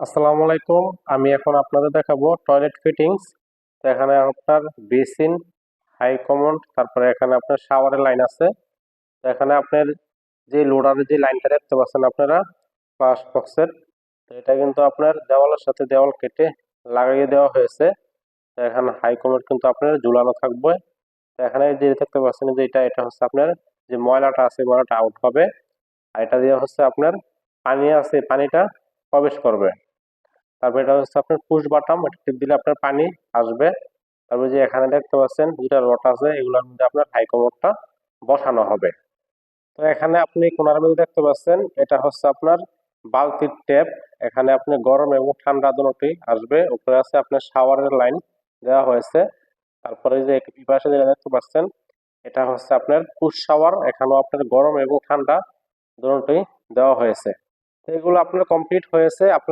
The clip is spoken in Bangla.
আসসালামু আলাইকুম। আমি এখন আপনাদের দেখাবো টয়লেট ফিটিংস। তো এখানে আপনার বেসিন, হাই কমোড, তারপরে এখানে আপনার শাওয়ারের লাইন আছে। তো এখানে আপনার যে লোডারের যে লাইনটা দেখতে পাচ্ছেন আপনারা ফ্লাশ বক্সের, তো এটা কিন্তু আপনার দেওয়ালের সাথে দেওয়াল কেটে লাগিয়ে দেওয়া হয়েছে। তো এখানে হাই কমোড কিন্তু আপনার ঝুলানো থাকবে। তো এখানে যে দেখতে পাচ্ছেন যে এটা হচ্ছে আপনার যে ময়লাটা আছে ময়লাটা আউট হবে, আর এটা দিয়ে হচ্ছে আপনার পানি আছে পানিটা প্রবেশ করবে। তারপর এটা হচ্ছে আপনার পুশ বাটন, এটা টিপ দিলে আপনার পানি আসবে। তারপর যে এখানে দেখতে পাচ্ছেন দুটা রড আছে, এগুলোর মধ্যে আপনার হাই কমোডটা বসানো হবে। তো এখানে আপনি কোণার মধ্যে দেখতে পাচ্ছেন এটা হচ্ছে আপনার বালতির ট্যাপ। এখানে আপনি গরম এবং ঠান্ডা দুটোই আসবে। উপরে আছে আপনার শাওয়ারের লাইন দেওয়া হয়েছে। তারপরে যে এই পাশে যেটা দেখতে পাচ্ছেন এটা হচ্ছে আপনার পুশ শাওয়ার, এখানেও আপনার গরম এবং ঠান্ডা দুটোই দেওয়া হয়েছে। তো এগুলো আপনার কমপ্লিট হয়েছে। আপনার